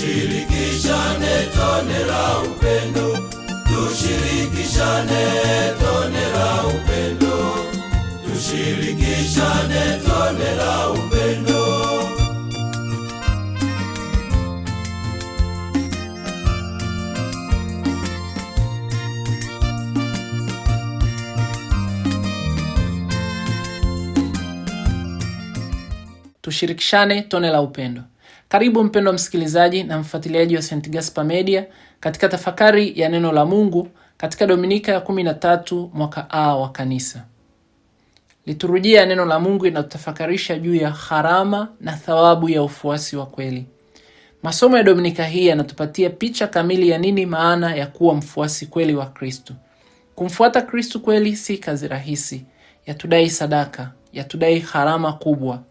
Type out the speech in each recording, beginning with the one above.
Tushirikishane tone la upendo, tushirikishane tone la upendo, tushirikishane tone la upendo. Tushirikishane tone la upendo. Karibu mpendwa msikilizaji na mfuatiliaji wa St. Gaspar Media katika tafakari ya neno la Mungu katika Dominika ya 13 mwaka A wa kanisa. Liturujia ya neno la Mungu inatutafakarisha juu ya gharama na thawabu ya ufuasi wa kweli. Masomo ya Dominika hii yanatupatia picha kamili ya nini maana ya kuwa mfuasi kweli wa Kristo. Kumfuata Kristo kweli si kazi rahisi, yatudai sadaka, yatudai gharama kubwa,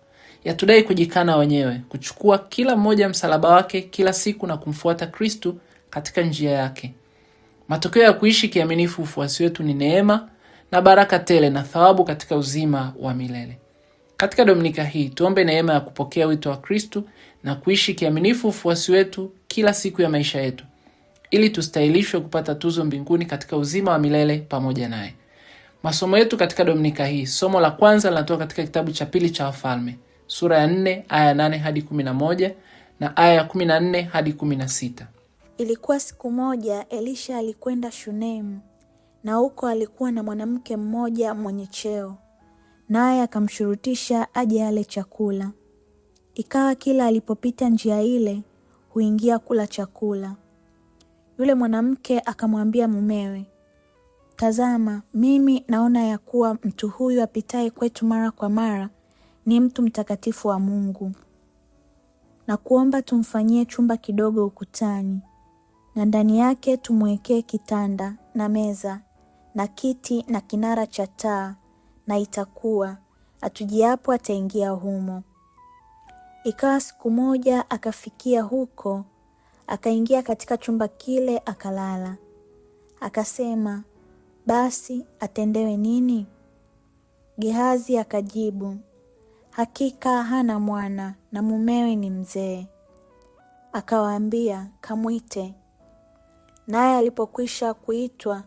yatudai kujikana wenyewe, kuchukua kila mmoja msalaba wake kila siku na kumfuata Kristo katika njia yake. Matokeo ya kuishi kiaminifu ufuasi wetu ni neema na baraka tele na thawabu katika uzima wa milele. Katika Dominika hii tuombe neema ya kupokea wito wa Kristo na kuishi kiaminifu ufuasi wetu kila siku ya maisha yetu, ili tustahilishwe kupata tuzo mbinguni katika uzima wa milele pamoja naye. Masomo yetu katika Dominika hii, somo la kwanza linatoka katika kitabu cha pili cha Wafalme, sura ya 4 aya 8 hadi 11 na aya ya 14 hadi 16. Ilikuwa siku moja Elisha alikwenda Shunemu, na huko alikuwa na mwanamke mmoja mwenye cheo, naye akamshurutisha aje ale chakula. Ikawa kila alipopita njia ile huingia kula chakula. Yule mwanamke akamwambia mumewe, "Tazama, mimi naona ya kuwa mtu huyu apitaye kwetu mara kwa mara ni mtu mtakatifu wa Mungu. Na kuomba tumfanyie chumba kidogo ukutani, na ndani yake tumwekee kitanda na meza na kiti na kinara cha taa, na itakuwa atujiapo ataingia humo." Ikawa siku moja akafikia huko, akaingia katika chumba kile akalala. Akasema, "Basi atendewe nini?" Gehazi akajibu, "Hakika hana mwana na mumewe ni mzee." Akawaambia, "Kamwite." Naye alipokwisha kuitwa,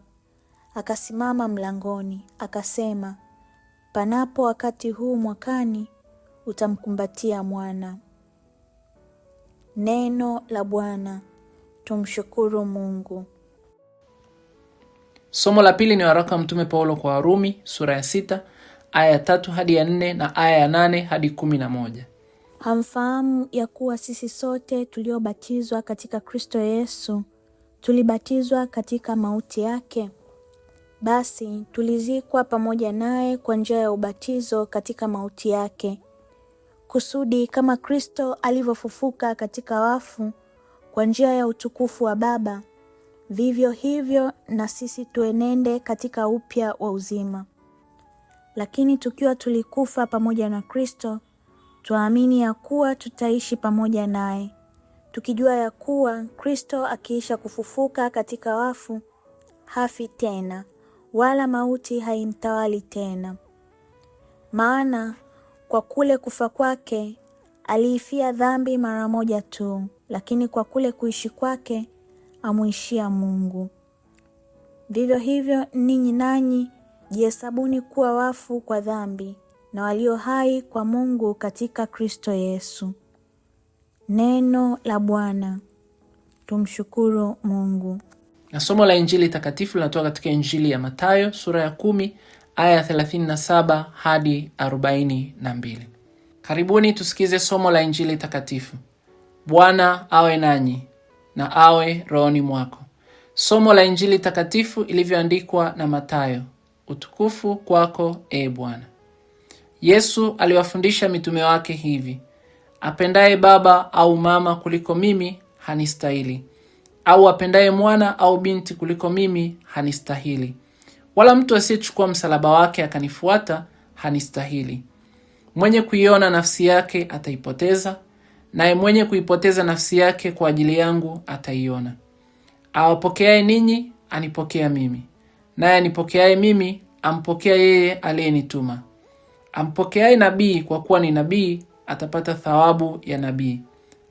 akasimama mlangoni, akasema, "Panapo wakati huu mwakani utamkumbatia mwana." Neno la Bwana. Tumshukuru Mungu. Somo la pili ni waraka wa Mtume Paulo kwa Warumi, sura ya 6 aya ya 3 hadi ya 4 na aya ya 8 hadi 11. Hamfahamu ya kuwa sisi sote tuliobatizwa katika Kristo Yesu tulibatizwa katika mauti yake? Basi tulizikwa pamoja naye kwa njia ya ubatizo katika mauti yake, kusudi kama Kristo alivyofufuka katika wafu kwa njia ya utukufu wa Baba, vivyo hivyo na sisi tuenende katika upya wa uzima. Lakini tukiwa tulikufa pamoja na Kristo, tuamini ya kuwa tutaishi pamoja naye, tukijua ya kuwa Kristo akiisha kufufuka katika wafu hafi tena, wala mauti haimtawali tena. Maana kwa kule kufa kwake aliifia dhambi mara moja tu, lakini kwa kule kuishi kwake amuishia Mungu. Vivyo hivyo ninyi nanyi jihesabuni kuwa wafu kwa dhambi na walio hai kwa Mungu katika Kristo Yesu. Neno la Bwana. Tumshukuru Mungu. Na somo la Injili takatifu linatoka katika Injili ya Mathayo, sura ya 10 aya ya 37 hadi 42. Karibuni tusikize somo la Injili takatifu. Bwana awe nanyi na awe rohoni mwako. Somo la Injili takatifu ilivyoandikwa na Mathayo. Utukufu kwako, e Bwana. Yesu aliwafundisha mitume wake hivi: apendaye baba au mama kuliko mimi hanistahili, au apendaye mwana au binti kuliko mimi hanistahili, wala mtu asiyechukua msalaba wake akanifuata hanistahili. Mwenye kuiona nafsi yake ataipoteza, naye mwenye kuipoteza nafsi yake kwa ajili yangu ataiona. Awapokeaye ninyi anipokea mimi, naye anipokeaye mimi ampokea yeye aliyenituma. Ampokeaye nabii kwa kuwa ni nabii atapata thawabu ya nabii.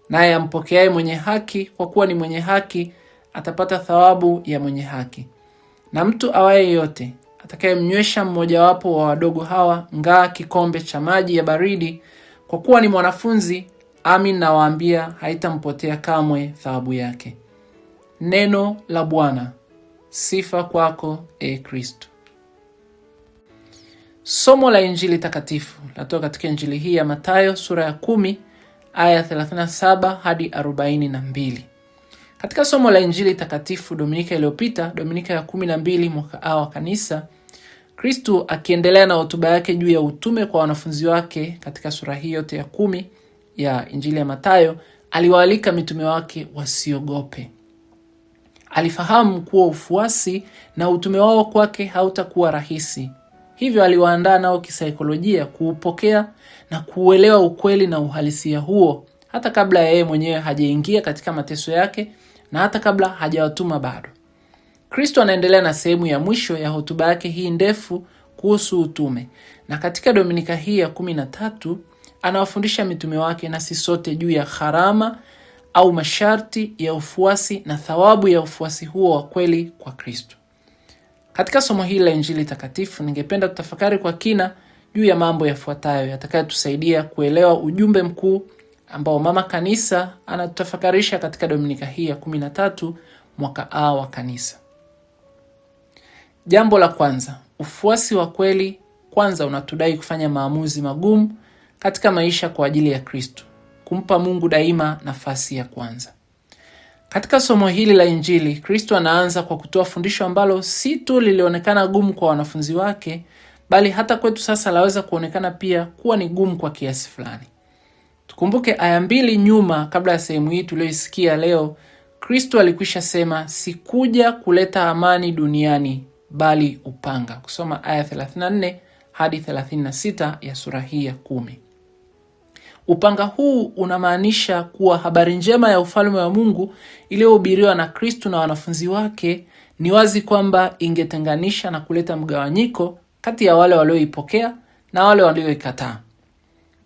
naye ampokeaye mwenye haki kwa kuwa ni mwenye haki atapata thawabu ya mwenye haki. Na mtu awaye yote atakayemnywesha mmojawapo wa wadogo hawa ngaa kikombe cha maji ya baridi kwa kuwa ni mwanafunzi, amin nawaambia, haitampotea kamwe thawabu yake. Neno la Bwana. Sifa kwako, Kristo. Somo la Injili takatifu latoka katika Injili hii ya Mathayo sura ya 10 aya 37 hadi 42. Katika somo la Injili takatifu Dominika iliyopita, Dominika ya 12 mwaka A wa Kanisa, Kristo akiendelea na hotuba yake juu ya utume kwa wanafunzi wake katika sura hii yote ya 10 ya Injili ya Mathayo, aliwaalika mitume wake wasiogope. Alifahamu kuwa ufuasi na utume wao kwake hautakuwa rahisi. Hivyo aliwaandaa nao kisaikolojia kuupokea na kuuelewa ukweli na uhalisia huo, hata kabla yeye mwenyewe hajaingia katika mateso yake na hata kabla hajawatuma bado. Kristo anaendelea na sehemu ya mwisho ya hotuba yake hii ndefu kuhusu utume, na katika Dominika hii ya 13 anawafundisha mitume wake na sisi sote juu ya gharama au masharti ya ufuasi na thawabu ya ufuasi huo wa kweli kwa Kristo. Katika somo hili la Injili takatifu, ningependa tutafakari kwa kina juu ya mambo yafuatayo yatakayotusaidia kuelewa ujumbe mkuu ambao Mama Kanisa anatutafakarisha katika Dominika hii ya 13 mwaka A wa Kanisa. Jambo la kwanza, ufuasi wa kweli kwanza unatudai kufanya maamuzi magumu katika maisha kwa ajili ya Kristo, kumpa Mungu daima nafasi ya kwanza. Katika somo hili la Injili, Kristo anaanza kwa kutoa fundisho ambalo si tu lilionekana gumu kwa wanafunzi wake, bali hata kwetu sasa laweza kuonekana pia kuwa ni gumu kwa kiasi fulani. Tukumbuke aya 2 nyuma kabla ya sehemu hii tuliyoisikia leo, Kristo alikwisha sema, sikuja kuleta amani duniani bali upanga. Kusoma aya 34 hadi 36 ya sura hii ya 10. Upanga huu unamaanisha kuwa habari njema ya ufalme wa Mungu iliyohubiriwa na Kristo na wanafunzi wake ni wazi kwamba ingetenganisha na kuleta mgawanyiko kati ya wale walioipokea na wale walioikataa.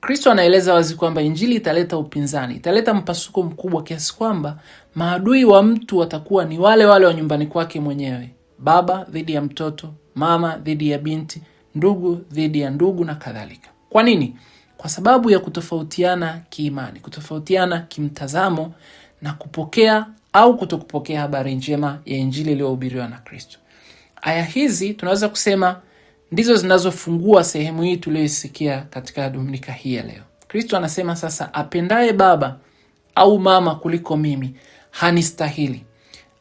Kristo anaeleza wazi kwamba Injili italeta upinzani, italeta mpasuko mkubwa kiasi kwamba maadui wa mtu watakuwa ni wale wale wa nyumbani kwake mwenyewe. Baba dhidi ya mtoto, mama dhidi ya binti, ndugu dhidi ya ndugu na kadhalika. Kwa nini? Kwa sababu ya kutofautiana kiimani, kutofautiana kimtazamo na kupokea au kutokupokea habari njema ya Injili iliyohubiriwa na Kristo. Aya hizi tunaweza kusema ndizo zinazofungua sehemu hii tuliyoisikia katika Dominika hii ya leo. Kristo anasema sasa, apendaye baba au mama kuliko mimi hanistahili,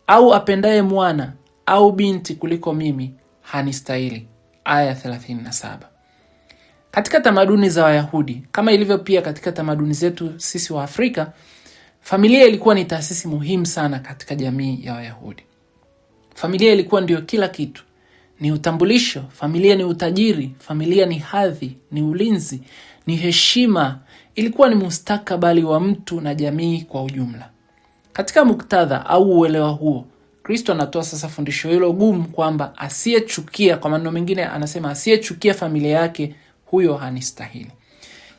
au apendaye mwana au binti kuliko mimi hanistahili. Aya 37. Katika tamaduni za Wayahudi, kama ilivyo pia katika tamaduni zetu sisi wa Afrika, familia ilikuwa ni taasisi muhimu sana katika jamii ya Wayahudi. Familia ilikuwa ndio kila kitu. Ni utambulisho, familia ni utajiri, familia ni hadhi, ni ulinzi, ni heshima. Ilikuwa ni mustakabali wa mtu na jamii kwa ujumla. Katika muktadha au uelewa huo, Kristo anatoa sasa fundisho hilo gumu kwamba asiyechukia, kwa maneno mengine anasema asiyechukia familia yake, huyo hanistahili.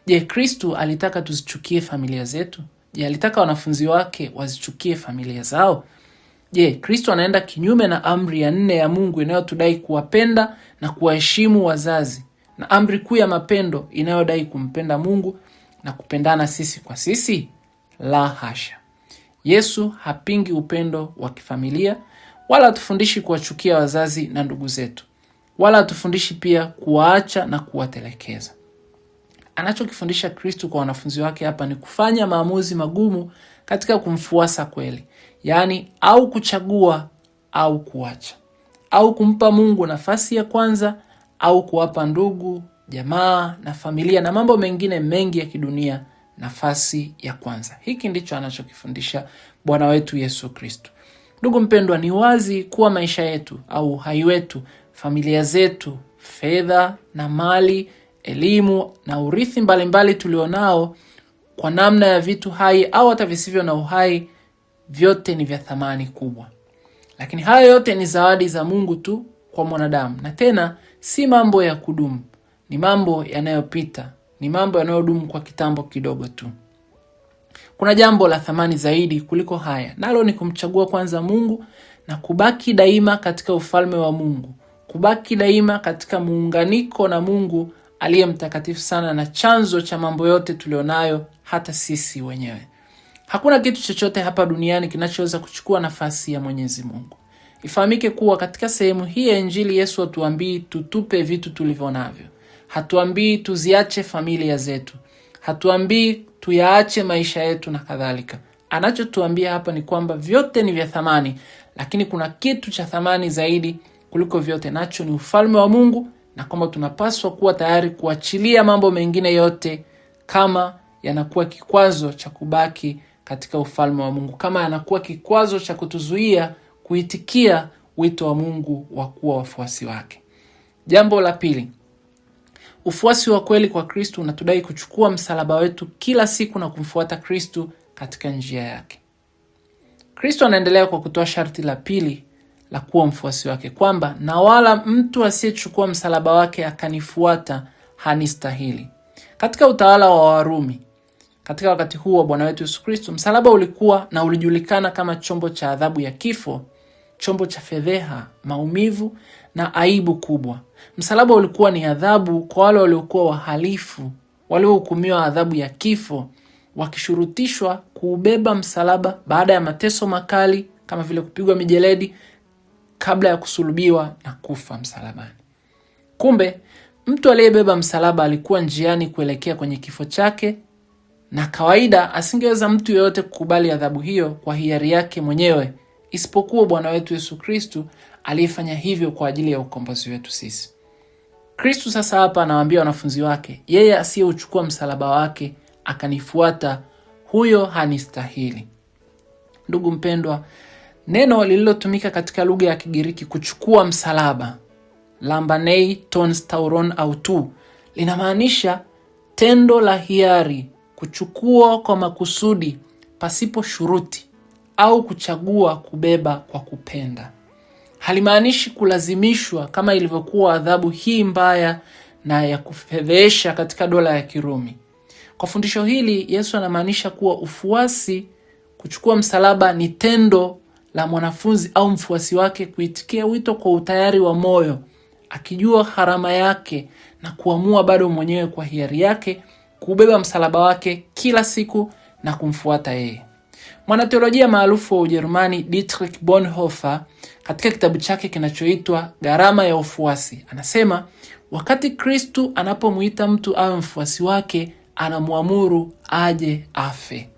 Je, Kristo alitaka tuzichukie familia zetu? Je, alitaka wanafunzi wake wazichukie familia zao? Je, Kristo anaenda kinyume na amri ya 4 ya Mungu inayotudai kuwapenda na kuwaheshimu wazazi, na amri kuu ya mapendo inayodai kumpenda Mungu na kupendana sisi kwa sisi? La hasha. Yesu hapingi upendo wa kifamilia, wala hatufundishi kuwachukia wazazi na ndugu zetu, wala hatufundishi pia kuwaacha na kuwatelekeza. Anachokifundisha Kristo kwa wanafunzi wake hapa ni kufanya maamuzi magumu katika kumfuasa kweli, yaani au kuchagua au kuacha, au kumpa Mungu nafasi ya kwanza au kuwapa ndugu, jamaa na familia na mambo mengine mengi ya kidunia nafasi ya kwanza. Hiki ndicho anachokifundisha Bwana wetu Yesu Kristo. Ndugu mpendwa, ni wazi kuwa maisha yetu au uhai wetu, familia zetu, fedha na mali, elimu na urithi mbalimbali tulionao, kwa namna ya vitu hai au hata visivyo na uhai, vyote ni vya thamani kubwa. Lakini hayo yote ni zawadi za Mungu tu kwa mwanadamu, na tena si mambo ya kudumu, ni mambo yanayopita, ni mambo yanayodumu kwa kitambo kidogo tu. Kuna jambo la thamani zaidi kuliko haya, nalo ni kumchagua kwanza Mungu na kubaki daima katika ufalme wa Mungu, kubaki daima katika muunganiko na Mungu aliye mtakatifu sana na chanzo cha mambo yote tulionayo, hata sisi wenyewe. Hakuna kitu chochote hapa duniani kinachoweza kuchukua nafasi ya Mwenyezi Mungu. Ifahamike kuwa katika sehemu hii ya Injili Yesu hatuambii tutupe vitu tulivyo navyo. Hatuambii tuziache familia zetu. Hatuambii tuyaache maisha yetu na kadhalika. Anachotuambia hapa ni kwamba vyote ni vya thamani, lakini kuna kitu cha thamani zaidi kuliko vyote, nacho ni ufalme wa Mungu, na kwamba tunapaswa kuwa tayari kuachilia mambo mengine yote kama yanakuwa kikwazo cha kubaki katika ufalme wa Mungu, kama yanakuwa kikwazo cha kutuzuia kuitikia wito wa Mungu wa kuwa wafuasi wake. Jambo la pili, ufuasi wa kweli kwa Kristo unatudai kuchukua msalaba wetu kila siku na kumfuata Kristo katika njia yake. Kristo anaendelea kwa kutoa sharti la pili la kuwa mfuasi wake, kwamba na wala mtu asiyechukua msalaba wake akanifuata hanistahili. Katika utawala wa Warumi, katika wakati huu wa Bwana wetu Yesu Kristo, msalaba ulikuwa na ulijulikana kama chombo cha adhabu ya kifo, chombo cha fedheha, maumivu na aibu kubwa. Msalaba ulikuwa ni adhabu kwa wale waliokuwa wahalifu, waliohukumiwa adhabu ya kifo, wakishurutishwa kuubeba msalaba baada ya mateso makali kama vile kupigwa mijeledi kabla ya kusulubiwa na kufa msalabani. Kumbe, mtu aliyebeba msalaba alikuwa njiani kuelekea kwenye kifo chake, na kawaida asingeweza mtu yeyote kukubali adhabu hiyo kwa hiari yake mwenyewe, isipokuwa Bwana wetu Yesu Kristo aliyefanya hivyo kwa ajili ya ukombozi wetu sisi. Kristo sasa hapa anawaambia wanafunzi wake, yeye asiyeuchukua msalaba wake akanifuata, huyo hanistahili. Ndugu mpendwa, neno lililotumika katika lugha ya Kigiriki kuchukua msalaba, lambanei ton stauron autu, linamaanisha tendo la hiari, kuchukua kwa makusudi pasipo shuruti, au kuchagua kubeba kwa kupenda. Halimaanishi kulazimishwa kama ilivyokuwa adhabu hii mbaya na ya kufedhesha katika dola ya Kirumi. Kwa fundisho hili, Yesu anamaanisha kuwa ufuasi, kuchukua msalaba, ni tendo la mwanafunzi au mfuasi wake kuitikia wito kwa utayari wa moyo, akijua gharama yake na kuamua bado mwenyewe kwa hiari yake kubeba msalaba wake kila siku na kumfuata yeye. Mwanateolojia maarufu wa Ujerumani Dietrich Bonhoeffer katika kitabu chake kinachoitwa Gharama ya Ufuasi anasema, wakati Kristo anapomuita mtu awe mfuasi wake, anamuamuru aje afe.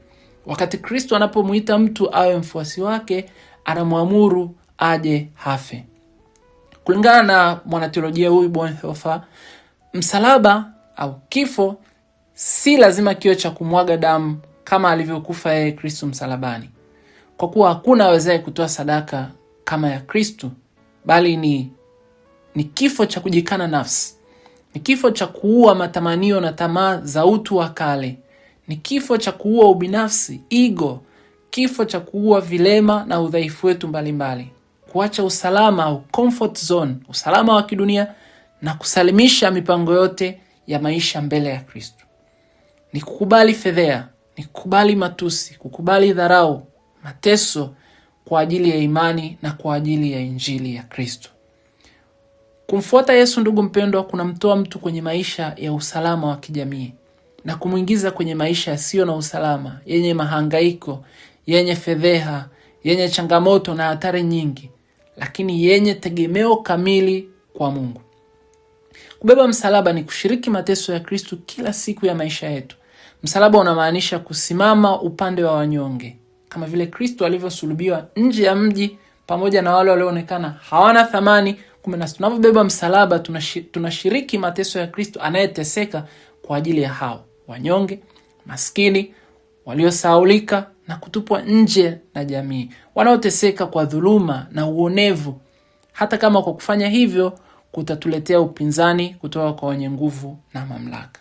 Wakati Kristo anapomuita mtu awe mfuasi wake, anamuamuru aje afe. Kulingana na mwanateolojia huyu Bonhoeffer, msalaba au kifo si lazima kiwe cha kumwaga damu kama alivyokufa yeye Kristo msalabani, kwa kuwa hakuna awezaye kutoa sadaka kama ya Kristo, bali ni kifo cha kujikana nafsi, ni kifo cha kuua matamanio na tamaa za utu wa kale, ni kifo cha kuua ubinafsi, ego, kifo cha kuua vilema na udhaifu wetu mbalimbali, kuacha usalama au comfort zone, usalama wa kidunia, na kusalimisha mipango yote ya maisha mbele ya Kristo. Ni kukubali fedhea, ni kukubali matusi, kukubali dharau, mateso kwa ajili ya imani na kwa ajili ya Injili ya Kristo. Kumfuata Yesu, ndugu mpendwa, kunamtoa mtu kwenye maisha ya usalama wa kijamii na kumuingiza kwenye maisha yasiyo na usalama, yenye mahangaiko, yenye fedheha, yenye changamoto na hatari nyingi, lakini yenye tegemeo kamili kwa Mungu. Kubeba msalaba ni kushiriki mateso ya Kristo kila siku ya maisha yetu. Msalaba unamaanisha kusimama upande wa wanyonge, kama vile Kristo alivyosulubiwa nje ya mji pamoja na wale walioonekana hawana thamani. Kumbe nasi tunapobeba msalaba tunashiriki mateso ya Kristo anayeteseka kwa ajili ya hao wanyonge, maskini, waliosahaulika na kutupwa nje na jamii, wanaoteseka kwa dhuluma na uonevu, hata kama kwa kufanya hivyo kutatuletea upinzani kutoka kwa wenye nguvu na mamlaka.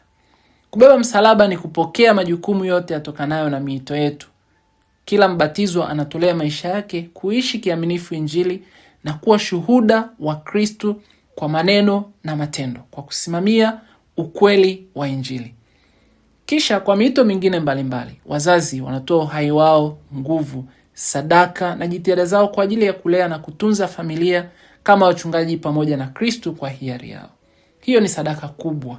Kubeba msalaba ni kupokea majukumu yote yatokanayo na miito yetu. Kila mbatizwa anatolea maisha yake kuishi kiaminifu Injili na kuwa shuhuda wa Kristo kwa maneno na matendo, kwa kusimamia ukweli wa Injili. Kisha kwa miito mingine mbalimbali, wazazi wanatoa uhai wao, nguvu, sadaka na jitihada zao kwa ajili ya kulea na kutunza familia kama wachungaji pamoja na Kristo kwa hiari yao. Hiyo ni sadaka kubwa.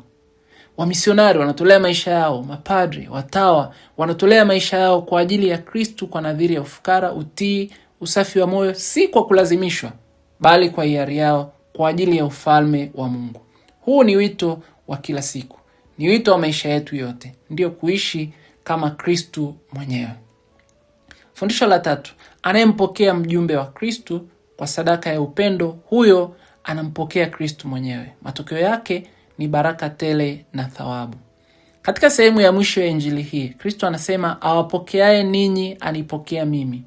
Wamisionari wanatolea maisha yao, mapadri, watawa wanatolea maisha yao kwa ajili ya Kristo kwa nadhiri ya ufukara, utii, usafi wa moyo, si kwa kulazimishwa, bali kwa hiari yao kwa ajili ya ufalme wa Mungu. Huu ni wito wa kila siku. Ni wito wa maisha yetu yote, ndio kuishi kama Kristo mwenyewe. Fundisho la 3, anayempokea mjumbe wa Kristo kwa sadaka ya upendo, huyo anampokea Kristo mwenyewe. Matokeo yake ni baraka tele na thawabu. Katika sehemu ya mwisho ya injili hii, Kristo anasema, awapokeaye ninyi anipokea mimi,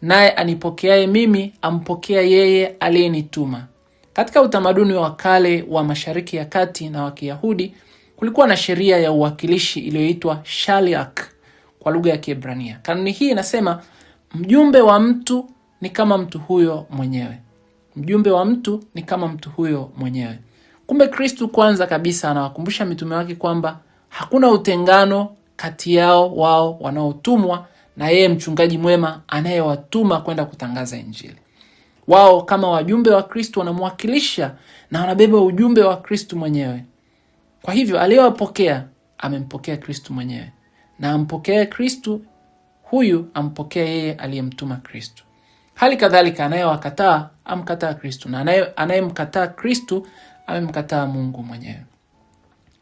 naye anipokeaye mimi ampokea yeye aliyenituma. Katika utamaduni wa kale wa Mashariki ya Kati na wa Kiyahudi, kulikuwa na sheria ya uwakilishi iliyoitwa shaliach kwa lugha ya Kiebrania. Kanuni hii inasema mjumbe wa mtu ni kama mtu huyo mwenyewe. Mjumbe wa mtu ni kama mtu huyo mwenyewe. Kumbe Kristo kwanza kabisa anawakumbusha mitume wake kwamba hakuna utengano kati yao wao wanaotumwa na yeye mchungaji mwema anayewatuma kwenda kutangaza injili. Wao kama wajumbe wa Kristo wanamwakilisha na wanabeba ujumbe wa Kristo mwenyewe. Kwa hivyo aliyewapokea amempokea Kristo mwenyewe, na ampokea Kristo huyu ampokea yeye aliyemtuma Kristo. Hali kadhalika anayewakataa amkataa Kristo, na anayemkataa Kristo amemkataa Mungu mwenyewe.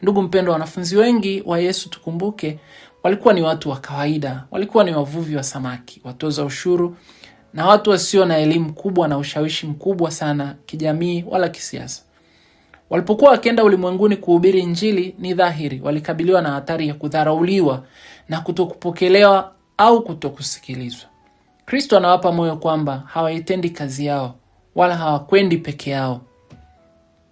Ndugu mpendwa, wanafunzi wengi wa Yesu, tukumbuke, walikuwa ni watu wa kawaida. Walikuwa ni wavuvi wa samaki, watoza ushuru na watu wasio na elimu kubwa na ushawishi mkubwa sana kijamii wala kisiasa. Walipokuwa wakienda ulimwenguni kuhubiri injili, ni dhahiri walikabiliwa na hatari ya kudharauliwa na kutokupokelewa au kutokusikilizwa. Kristo anawapa moyo kwamba hawaitendi kazi yao wala hawakwendi peke yao.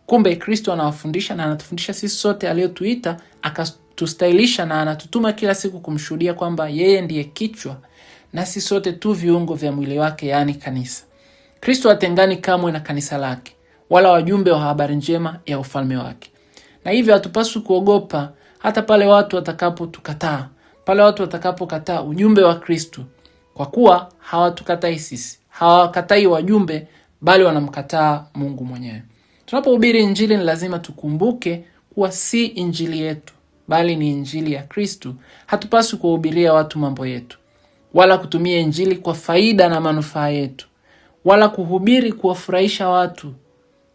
Kumbe Kristo anawafundisha na anatufundisha sisi sote aliyotuita, akatustahilisha na anatutuma kila siku kumshuhudia kwamba yeye ndiye kichwa na sisi sote tu viungo vya mwili wake, yaani kanisa. Kristo hatengani kamwe na kanisa lake wala wajumbe wa habari njema ya ufalme wake. Na hivyo hatupaswi kuogopa hata pale watu watakapotukataa, pale watu watakapokataa ujumbe wa Kristo, kwa kuwa hawatukatai sisi, hawakatai wajumbe, bali wanamkataa Mungu mwenyewe. Tunapohubiri injili ni lazima tukumbuke kuwa si injili yetu, bali ni injili ya Kristo. Hatupaswi kuwahubiria watu mambo yetu, wala kutumia injili kwa faida na manufaa yetu, wala kuhubiri kuwafurahisha watu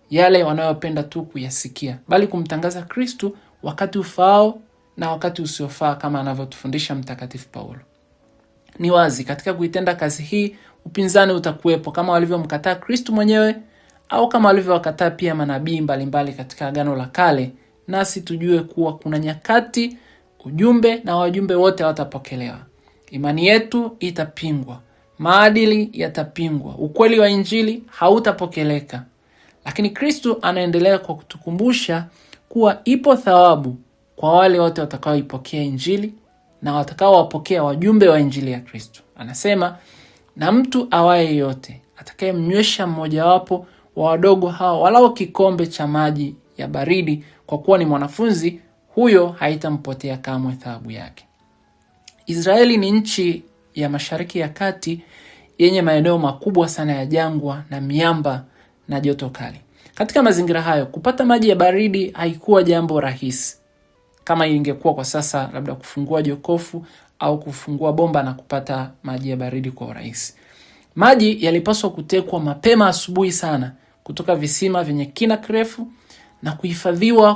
yale wanayopenda tu kuyasikia, bali kumtangaza Kristo wakati ufaao na wakati usiofaa, kama anavyotufundisha Mtakatifu Paulo. Ni wazi katika kuitenda kazi hii upinzani utakuwepo, kama walivyomkataa Kristo mwenyewe au kama walivyowakataa pia manabii mbalimbali katika Agano la Kale. Nasi tujue kuwa kuna nyakati ujumbe na wajumbe wote hawatapokelewa. Imani yetu itapingwa, maadili yatapingwa, ukweli wa injili hautapokeleka. Lakini Kristo anaendelea kwa kutukumbusha kuwa ipo thawabu kwa wale wote watakaoipokea injili na watakaowapokea wajumbe wa injili ya Kristo. Anasema, na mtu awaye yote atakayemnywesha mmojawapo wa wadogo hao walao kikombe cha maji ya baridi, kwa kuwa ni mwanafunzi, huyo haitampotea kamwe thawabu yake. Israeli ni nchi ya Mashariki ya Kati yenye maeneo makubwa sana ya jangwa na miamba na joto kali. Katika mazingira hayo, kupata maji ya baridi haikuwa jambo rahisi kama ingekuwa kwa sasa, labda kufungua jokofu au kufungua bomba na kupata maji ya baridi kwa urahisi. Maji yalipaswa kutekwa mapema asubuhi sana kutoka visima vyenye kina kirefu na kuhifadhiwa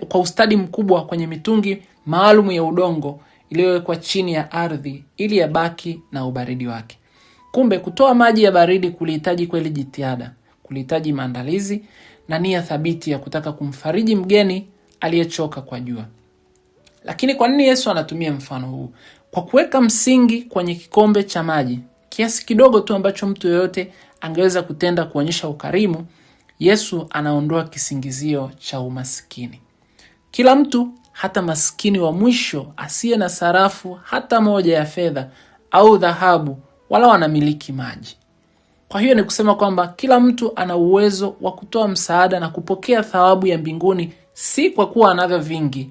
kwa ustadi mkubwa kwenye mitungi maalum ya udongo iliyowekwa chini ya ardhi ili yabaki na ubaridi wake. Kumbe kutoa maji ya baridi kulihitaji kweli jitihada, kulihitaji maandalizi na nia thabiti ya kutaka kumfariji mgeni aliyechoka kwa jua. Lakini kwa nini Yesu anatumia mfano huu? Kwa kuweka msingi kwenye kikombe cha maji, kiasi kidogo tu ambacho mtu yeyote angeweza kutenda kuonyesha ukarimu, Yesu anaondoa kisingizio cha umaskini. Kila mtu, hata maskini wa mwisho asiye na sarafu hata moja ya fedha au dhahabu, wala wanamiliki maji. Kwa hiyo ni kusema kwamba kila mtu ana uwezo wa kutoa msaada na kupokea thawabu ya mbinguni, si kwa kuwa anavyo vingi,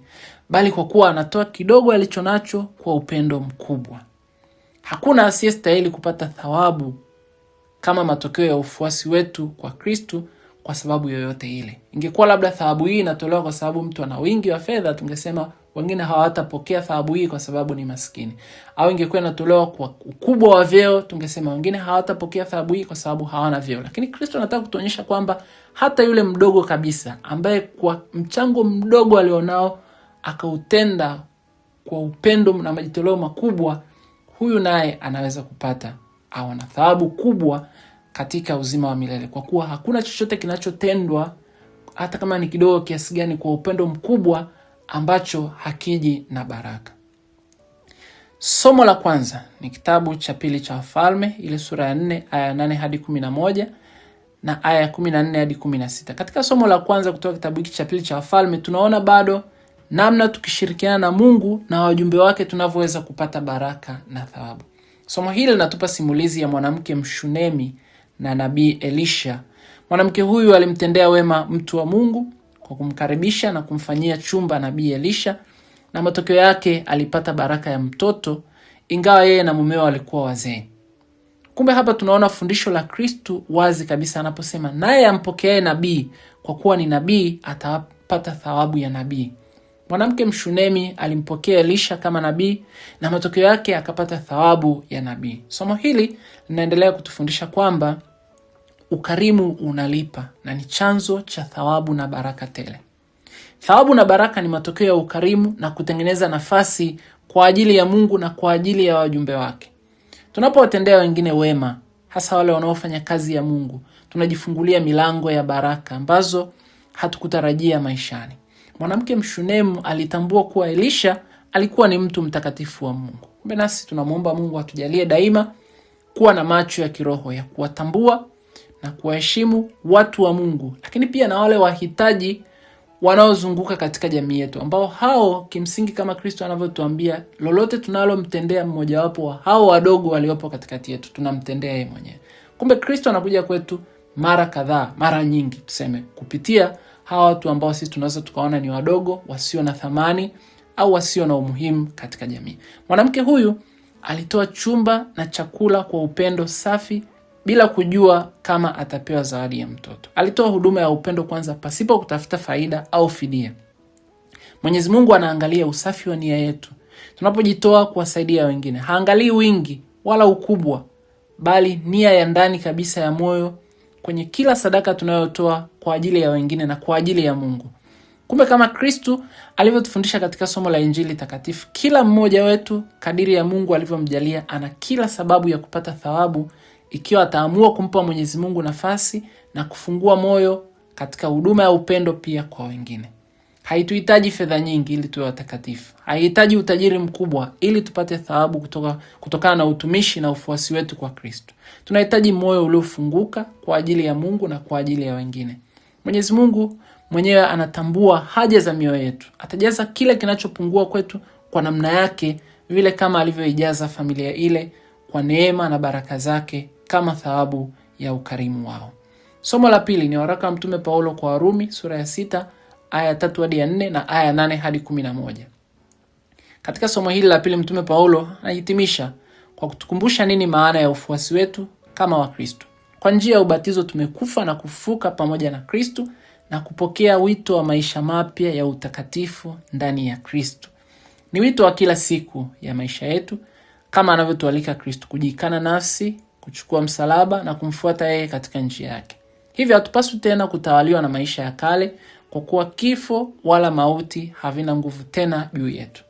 bali kwa kuwa anatoa kidogo alichonacho kwa upendo mkubwa. Hakuna asiyestahili kupata thawabu kama matokeo ya ufuasi wetu kwa Kristo kwa sababu yoyote ile. Ingekuwa labda thawabu hii inatolewa kwa sababu mtu ana wingi wa fedha, tungesema wengine hawatapokea thawabu hii kwa sababu ni maskini. Au ingekuwa inatolewa kwa ukubwa wa vyeo, tungesema wengine hawatapokea thawabu hii kwa sababu hawana vyeo. Lakini Kristo anataka kutuonyesha kwamba hata yule mdogo kabisa ambaye kwa mchango mdogo alionao akautenda kwa upendo na majitoleo makubwa, huyu naye anaweza kupata au na thawabu kubwa katika uzima wa milele, kwa kuwa hakuna chochote kinachotendwa hata kama ni kidogo kiasi gani kwa upendo mkubwa ambacho hakiji na baraka. Somo la kwanza ni kitabu cha pili cha Wafalme, ile sura ya 4 aya 8 hadi 11 na aya 14 hadi 16. Katika somo la kwanza kutoka kitabu hiki cha pili cha Wafalme tunaona bado namna tukishirikiana na Mungu na wajumbe wake tunavyoweza kupata baraka na thawabu. Somo hili linatupa simulizi ya mwanamke Mshunemi na nabii Elisha. Mwanamke huyu alimtendea wema mtu wa Mungu kwa kumkaribisha na kumfanyia chumba nabii Elisha, na matokeo yake alipata baraka ya mtoto ingawa yeye na mumeo walikuwa wazee. Kumbe hapa tunaona fundisho la Kristo wazi kabisa anaposema naye ampokeaye nabii kwa kuwa ni nabii atapata thawabu ya nabii. Mwanamke Mshunemi alimpokea Elisha kama nabii na matokeo yake akapata thawabu ya nabii. Somo hili linaendelea kutufundisha kwamba ukarimu unalipa na ni chanzo cha thawabu na baraka tele. Thawabu na baraka ni matokeo ya ukarimu na kutengeneza nafasi kwa ajili ya Mungu na kwa ajili ya wajumbe wake. Tunapowatendea wengine wema, hasa wale wanaofanya kazi ya Mungu, tunajifungulia milango ya baraka ambazo hatukutarajia maishani. Mwanamke Mshunemu alitambua kuwa Elisha alikuwa ni mtu mtakatifu wa Mungu. Kumbe nasi tunamuomba Mungu atujalie daima kuwa na macho ya kiroho ya kuwatambua na kuwaheshimu watu wa Mungu, lakini pia na wale wahitaji wanaozunguka katika jamii yetu, ambao hao kimsingi kama Kristo anavyotuambia, lolote tunalomtendea mmoja wapo wa hao wadogo waliopo katikati yetu tunamtendea yeye mwenyewe. Kumbe Kristo anakuja kwetu mara kadhaa, mara nyingi tuseme, kupitia hawa watu ambao sisi tunaweza tukaona ni wadogo, wasio na thamani au wasio na umuhimu katika jamii. Mwanamke huyu alitoa chumba na chakula kwa upendo safi bila kujua kama atapewa zawadi ya mtoto. Alitoa huduma ya upendo kwanza pasipo kutafuta faida au fidia. Mwenyezi Mungu anaangalia usafi wa nia yetu. Tunapojitoa kuwasaidia wengine, haangalii wingi wala ukubwa, bali nia ya ndani kabisa ya moyo kwenye kila sadaka tunayotoa kwa ajili ya wengine na kwa ajili ya Mungu. Kumbe kama Kristo alivyotufundisha katika somo la Injili takatifu, kila mmoja wetu kadiri ya Mungu alivyomjalia ana kila sababu ya kupata thawabu ikiwa ataamua kumpa Mwenyezi Mungu nafasi na kufungua moyo katika huduma ya upendo pia kwa wengine. Haituhitaji fedha nyingi ili tuwe watakatifu. Haihitaji utajiri mkubwa ili tupate thawabu kutokana na utumishi na ufuasi wetu kwa Kristo. Tunahitaji moyo uliofunguka kwa ajili ya Mungu na kwa ajili ya wengine. Mwenyezi Mungu mwenyewe anatambua haja za mioyo yetu. Atajaza kile kinachopungua kwetu kwa namna yake, vile kama alivyoijaza familia ile kwa neema na baraka zake kama thawabu ya ukarimu wao. Somo la pili ni waraka wa Mtume Paulo kwa Warumi sura ya 6 aya 3 hadi 4 na aya 8 hadi 11. Katika somo hili la pili Mtume Paulo anahitimisha kwa kutukumbusha nini maana ya ufuasi wetu kama wa Kristo. Kwa njia ya ubatizo tumekufa na kufufuka pamoja na Kristo na kupokea wito wa maisha mapya ya utakatifu ndani ya Kristo. Ni wito wa kila siku ya maisha yetu kama anavyotualika Kristo kujikana nafsi, kuchukua msalaba na kumfuata yeye katika njia yake. Hivyo hatupaswi tena kutawaliwa na maisha ya kale, kwa kuwa kifo wala mauti havina nguvu tena juu yetu.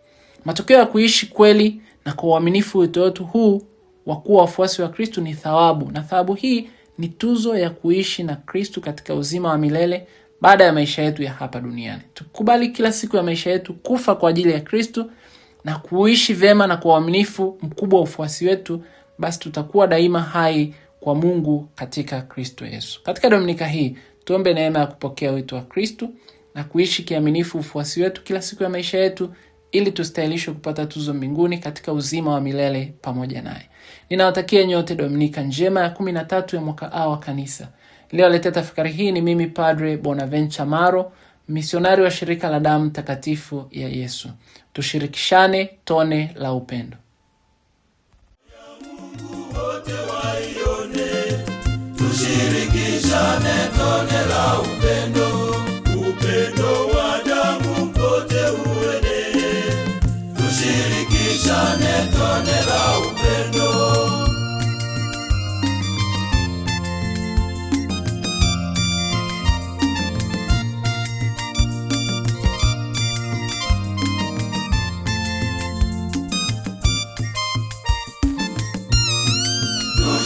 Matokeo ya kuishi kweli na kwa uaminifu wito wetu huu wa kuwa wafuasi wa Kristo ni thawabu, na thawabu hii ni tuzo ya kuishi na Kristo katika uzima wa milele baada ya maisha yetu ya hapa duniani. Tukubali kila siku ya maisha yetu kufa kwa ajili ya Kristo na kuishi vema na kwa uaminifu mkubwa wa ufuasi wetu, basi tutakuwa daima hai kwa Mungu katika Kristo Yesu. Katika Dominika hii tuombe neema ya kupokea wito wa Kristo na kuishi kiaminifu ufuasi wetu kila siku ya maisha yetu, ili tustahilishwe kupata tuzo mbinguni katika uzima wa milele pamoja naye. Ninawatakia nyote Dominika njema ya 13 ya mwaka A wa kanisa. Leo letea tafakari hii ni mimi Padre Bonaventure Maro, misionari wa shirika la damu takatifu ya Yesu. Tushirikishane tone la upendo. Tushirikishane tone la upendo, upendo wa damu pote uenee. Tushirikishane tone la upendo.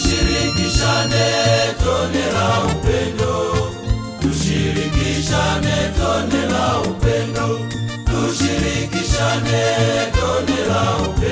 Tushirikishane tone la upendo, tushirikishane tone la upendo, tushirikishane tone la upendo.